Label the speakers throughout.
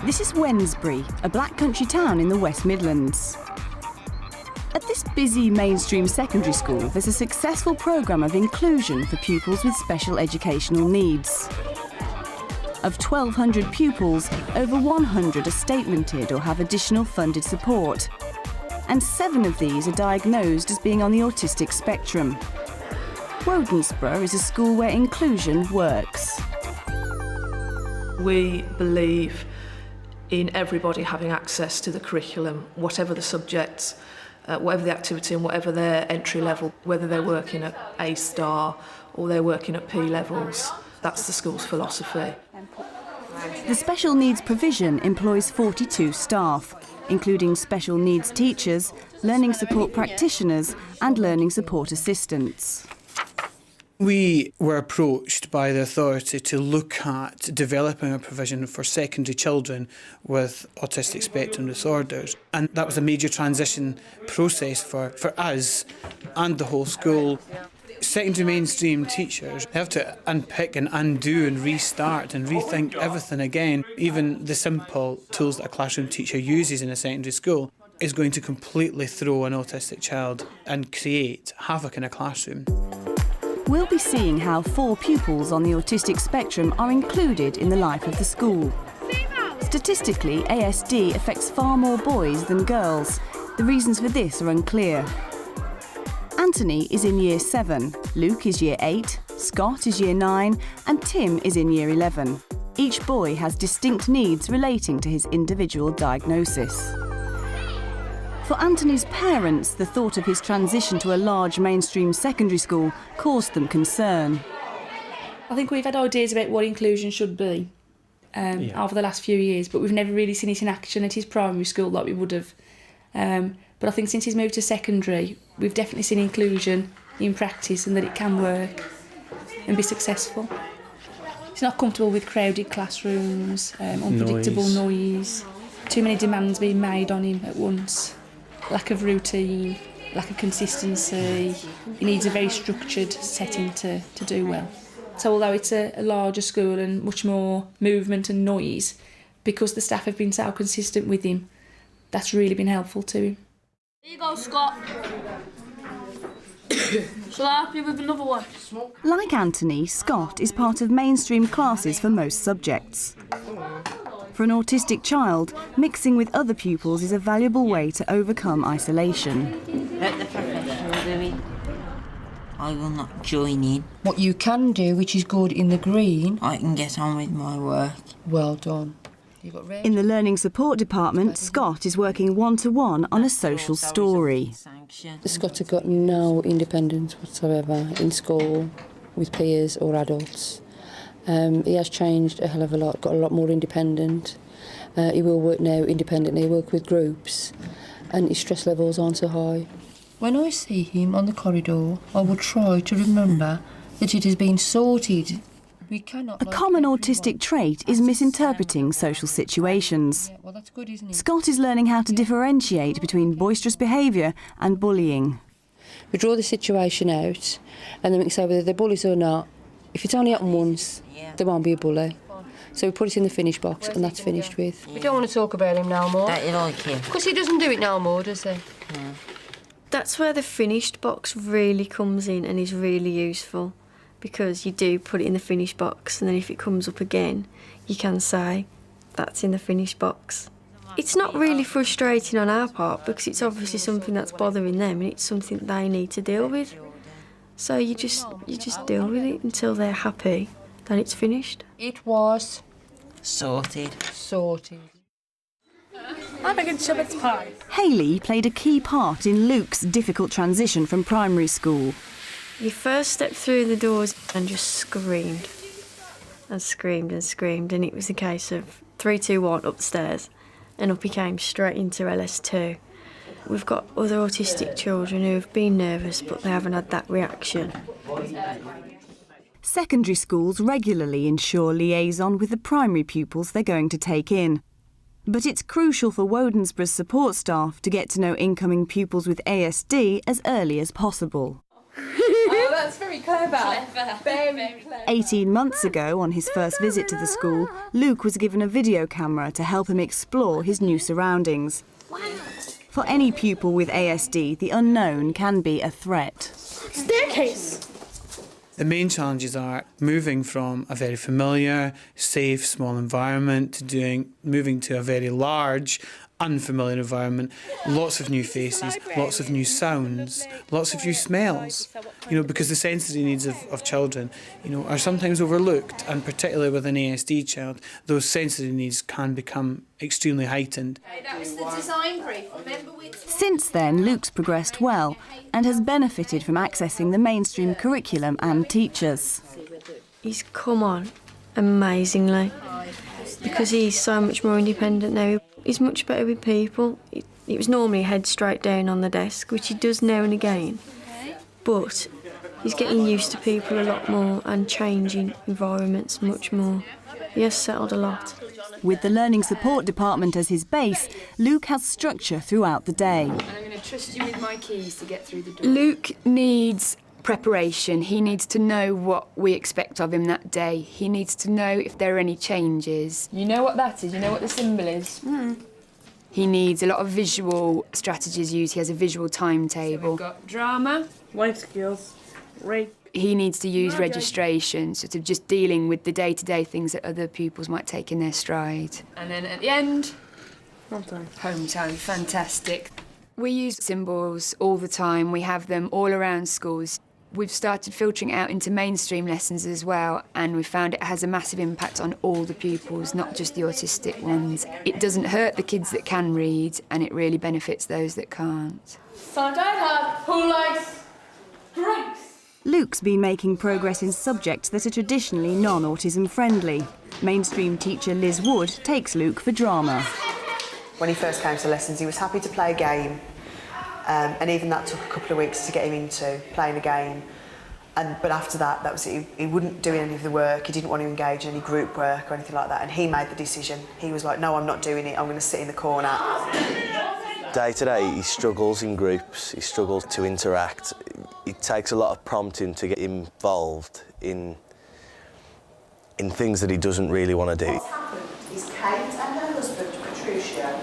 Speaker 1: This is Wednesbury, a black country town in the West Midlands. At this busy mainstream secondary school, there's a successful programme of inclusion for pupils with special educational needs. Of 1,200 pupils, over 100 are statemented or have additional funded support. And 7 of these are diagnosed as being on the autistic spectrum. Woden'sborough is a school where inclusion works.
Speaker 2: We believe in everybody having access to the curriculum, whatever the subjects, whatever the activity and whatever their entry level, whether they're working at A star or they're working at P levels. That's the school's philosophy.
Speaker 1: The special needs provision employs 42 staff, including special needs teachers, learning support practitioners and learning support assistants.
Speaker 3: We were approached by the authority to look at developing a provision for secondary children with autistic spectrum disorders. And that was a major transition process for us and the whole school. Secondary mainstream teachers have to unpick and undo and restart and rethink everything again. Even the simple tools that a classroom teacher uses in a secondary school is going to completely throw an autistic child and create havoc in a classroom.
Speaker 1: We'll be seeing how 4 pupils on the autistic spectrum are included in the life of the school. Statistically, ASD affects far more boys than girls. The reasons for this are unclear. Anthony is in Year 7, Luke is Year 8, Scott is Year 9 and Tim is in Year 11. Each boy has distinct needs relating to his individual diagnosis. For Anthony's parents, the thought of his transition to a large mainstream secondary school caused them concern.
Speaker 4: I think we've had ideas about what inclusion should be over the last few years, but we've never really seen it in action at his primary school like we would have. But I think since he's moved to secondary, we've definitely seen inclusion in practice and that it can work and be successful. He's not comfortable with crowded classrooms, unpredictable noise, too many demands being made on him at once. Lack of routine, lack of consistency. He needs a very structured setting to do well. So although it's a larger school and much more movement and noise, because the staff have been so consistent with him, that's really been helpful to him.
Speaker 5: There you go, Scott. Shall I help you with another one?
Speaker 1: Like Anthony, Scott is part of mainstream classes for most subjects. For an autistic child, mixing with other pupils is a valuable way to overcome isolation.
Speaker 6: Let the professional do it. I will not join in.
Speaker 7: What you can do, which is good in the green...
Speaker 6: I can get on with my work.
Speaker 7: Well done.
Speaker 1: In the Learning Support Department, Scott is working one-to-one on a social story.
Speaker 7: Scott has got no independence whatsoever in school, with peers or adults. He has changed a hell of a lot, got a lot more independent. He will work now independently, work with groups, and his stress levels aren't so high. When I see him on the corridor, I will try to remember that it has been sorted. We cannot.
Speaker 1: A common autistic trait is misinterpreting social situations.
Speaker 7: Well, that's good, isn't it?
Speaker 1: Scott is learning how to differentiate between boisterous behaviour and bullying.
Speaker 7: We draw the situation out, and then we can say whether they're bullies or not. If it's only happened once, there won't be a bully. So we put it in the finish box, and that's finished with. We don't want to talk about him no more.
Speaker 6: Don't you like him?
Speaker 7: Because he doesn't do it no more, does he?
Speaker 6: No.
Speaker 8: That's where the finished box really comes in and is really useful, because you do put it in the finished box, and then if it comes up again, you can say, that's in the finished box. It's not really frustrating on our part, because it's obviously something that's bothering them and it's something they need to deal with. So you just deal with it until they're happy, then it's finished.
Speaker 7: It was
Speaker 6: Sorted.
Speaker 5: I'm making shepherd's pie.
Speaker 1: Hayley played a key part in Luke's difficult transition from primary school.
Speaker 8: He first stepped through the doors and just screamed and screamed and screamed, and it was a case of 3, 2, 1 up the stairs, and up he came straight into LS2. We've got other autistic children who have been nervous, but they haven't had that reaction.
Speaker 1: Secondary schools regularly ensure liaison with the primary pupils they're going to take in. But it's crucial for Woden'sborough's support staff to get to know incoming pupils with ASD as early as possible.
Speaker 5: That's very clever. Very clever.
Speaker 1: 18 months ago, on his first visit to the school, Luke was given a video camera to help him explore his new surroundings. For any pupil with ASD, the unknown can be a threat.
Speaker 5: Staircase.
Speaker 3: The main challenges are moving from a very familiar, safe, small environment to moving to a very large, unfamiliar environment, lots of new faces, lots of new sounds, lots of new smells, because the sensory needs of children, are sometimes overlooked, and particularly with an ASD child, those sensory needs can become extremely heightened.
Speaker 5: That was the design brief. Remember
Speaker 1: Since then, Luke's progressed well and has benefited from accessing the mainstream curriculum and teachers.
Speaker 8: He's come on amazingly because he's so much more independent now. He's much better with people. It was normally head straight down on the desk, which he does now and again. But he's getting used to people a lot more and changing environments much more. He has settled a lot.
Speaker 1: With the Learning Support Department as his base, Luke has structure throughout the day.
Speaker 9: And I'm going to trust you with my keys to get through the door.
Speaker 10: Luke needs preparation. He needs to know what we expect of him that day. He needs to know if there are any changes.
Speaker 9: You know what that is? You know what the symbol is?
Speaker 10: He needs a lot of visual strategies used. He has a visual timetable.
Speaker 9: We've got drama.
Speaker 5: life skills.
Speaker 10: He needs to use registration, sort of just dealing with the day-to-day things that other pupils might take in their stride.
Speaker 9: And then at the end,
Speaker 5: Home time.
Speaker 10: Home time, fantastic. We use symbols all the time. We have them all around schools. We've started filtering out into mainstream lessons as well, and we found it has a massive impact on all the pupils, not just the autistic ones. It doesn't hurt the kids that can read, and it really benefits those that can't.
Speaker 5: Santa hat. Who likes drinks?
Speaker 1: Luke's been making progress in subjects that are traditionally non-autism friendly. Mainstream teacher Liz Wood takes Luke for drama.
Speaker 11: When he first came to lessons, he was happy to play a game, and even that took a couple of weeks to get him into playing a game. But after that was it. He wouldn't do any of the work. He didn't want to engage in any group work or anything like that. And he made the decision. He was like, "No, I'm not doing it. I'm going to sit in the corner."
Speaker 12: Day to day, he struggles in groups. He struggles to interact. It takes a lot of prompting to get him involved in things that he doesn't really want to do.
Speaker 11: What's happened is Kate and her husband, Patricia,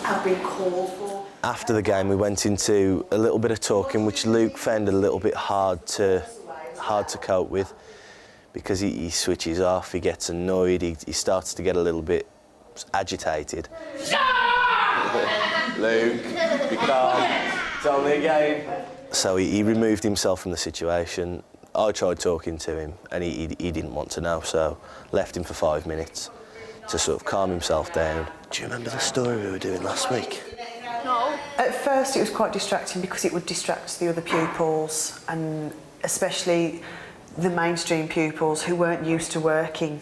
Speaker 11: have been called for.
Speaker 12: After the game, we went into a little bit of talking, which Luke found a little bit hard to cope with, because he switches off, he gets annoyed, he starts to get a little bit agitated. Luke, be calm. It's only a game. So he removed himself from the situation. I tried talking to him, and he didn't want to know, so left him for 5 minutes to sort of calm himself down. Do you remember the story we were doing last week?
Speaker 5: No.
Speaker 11: At first it was quite distracting because it would distract the other pupils, and especially the mainstream pupils who weren't used to working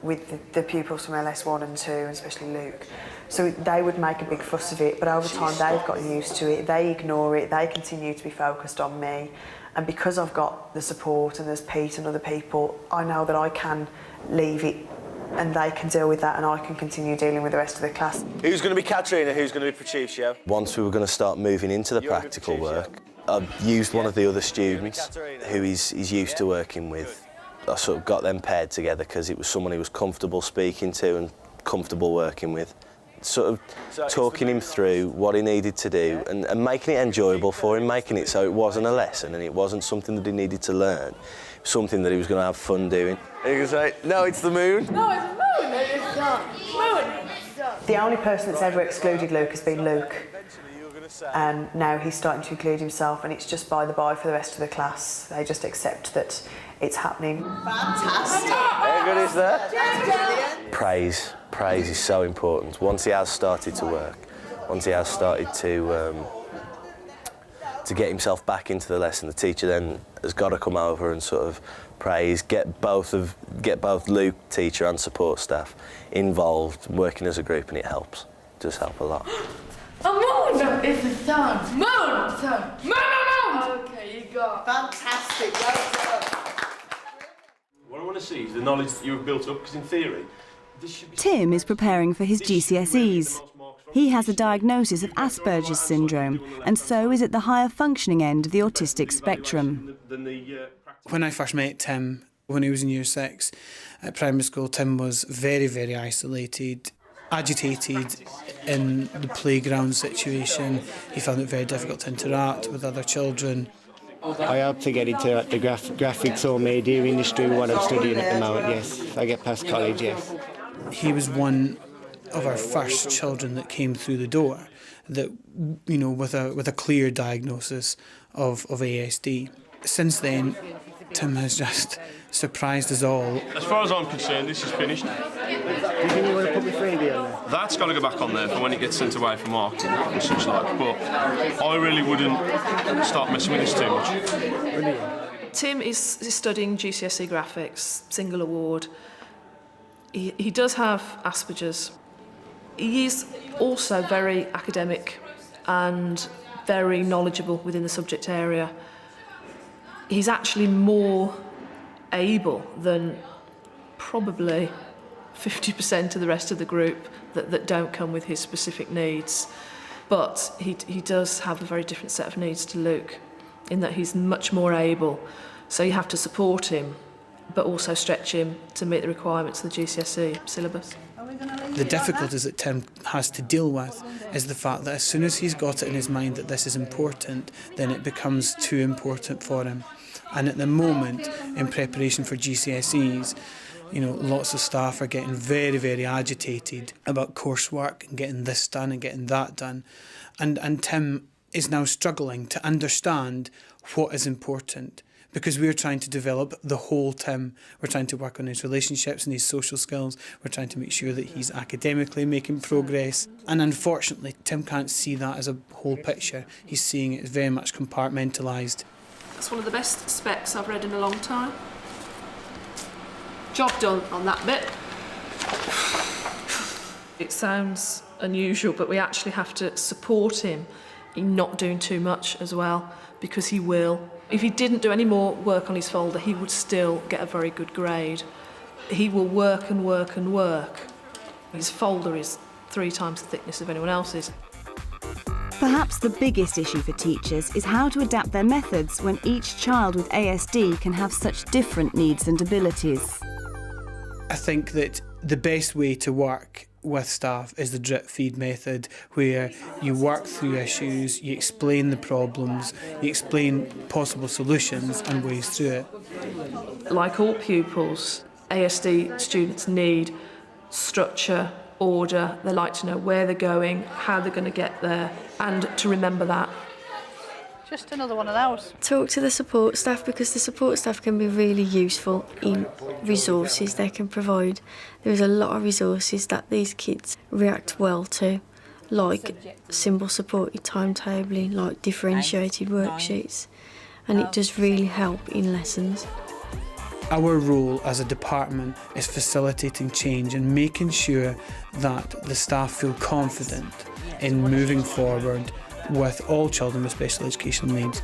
Speaker 11: with the pupils from LS1 and 2, and especially Luke. So they would make a big fuss of it, but over time they've gotten used to it, they ignore it, they continue to be focused on me. And because I've got the support and there's Pete and other people, I know that I can leave it and they can deal with that, and I can continue dealing with the rest of the class.
Speaker 12: Who's going to be Katrina, who's going to be Patricio? Once we were going to start moving into the practical work, I used one of the other students who he's used to working with. I sort of got them paired together because it was someone he was comfortable speaking to and comfortable working with. Sort of talking him through what he needed to do and making it enjoyable for him, making it so it wasn't a lesson and it wasn't something that he needed to learn, something that he was going to have fun doing. And you can say, "No, it's the moon."
Speaker 5: No, it's a moon. It's moon.
Speaker 11: The only person that's ever excluded Luke has been Luke. And now he's starting to include himself, and it's just by the by for the rest of the class. They just accept that it's happening.
Speaker 12: Fantastic. How good is that? Praise. Praise is so important. Once he has started to work, once he has started to get himself back into the lesson, the teacher then has got to come over and sort of praise, get both Luke, teacher and support staff involved, working as a group, and it helps. It does help a lot.
Speaker 5: A moon! No, it's the sun. Moon! Sun. Moon! Okay, you got
Speaker 11: Fantastic, well done.
Speaker 13: What I want to see is the knowledge that you have built up, because in theory,
Speaker 1: Tim is preparing for his GCSEs. He has a diagnosis of Asperger's syndrome and so is at the higher functioning end of the autistic spectrum.
Speaker 3: When I first met Tim, when he was in year 6 at primary school, Tim was very, very isolated, agitated in the playground situation. He found it very difficult to interact with other children.
Speaker 14: I hope to get into the graphics or media industry, what I'm studying at the moment, yes. If I get past college, yes.
Speaker 3: He was one of our first children that came through the door, that, you know, with a clear diagnosis of ASD. Since then, Tim has just surprised us all.
Speaker 13: As far as I'm concerned, this is finished.
Speaker 14: Do you think you want to put the freebie on there?
Speaker 13: That's got to go back on there for when it gets sent away for marketing and such like. But I really wouldn't start messing with this too much.
Speaker 2: Tim is studying GCSE graphics, single award. He does have Asperger's. He is also very academic and very knowledgeable within the subject area. He's actually more able than probably 50% of the rest of the group that don't come with his specific needs. But he does have a very different set of needs to Luke, in that he's much more able. So you have to support him, but also stretch him to meet the requirements of the GCSE syllabus.
Speaker 3: The difficulties that Tim has to deal with is the fact that as soon as he's got it in his mind that this is important, then it becomes too important for him. And at the moment, in preparation for GCSEs, you know, lots of staff are getting very, very agitated about coursework and getting this done and getting that done. And Tim is now struggling to understand what is important, because we're trying to develop the whole Tim. We're trying to work on his relationships and his social skills. We're trying to make sure that he's academically making progress. And unfortunately, Tim can't see that as a whole picture. He's seeing it as very much compartmentalised.
Speaker 2: That's one of the best specs I've read in a long time. Job done on that bit. It sounds unusual, but we actually have to support him in not doing too much as well, because he will. If he didn't do any more work on his folder, he would still get a very good grade. He will work and work and work. His folder is 3 times the thickness of anyone else's.
Speaker 1: Perhaps the biggest issue for teachers is how to adapt their methods when each child with ASD can have such different needs and abilities.
Speaker 3: I think that the best way to work with staff is the drip feed method, where you work through issues, you explain the problems, you explain possible solutions and ways through it.
Speaker 2: Like all pupils, ASD students need structure, order. They like to know where they're going, how they're going to get there, and to remember that.
Speaker 15: Just another one of those.
Speaker 8: Talk to the support staff, because the support staff can be really useful in resources they can provide. There is a lot of resources that these kids react well to, like symbol supported timetabling, like differentiated worksheets, and it does really help in lessons.
Speaker 3: Our role as a department is facilitating change and making sure that the staff feel confident in moving forward with all children with special educational needs.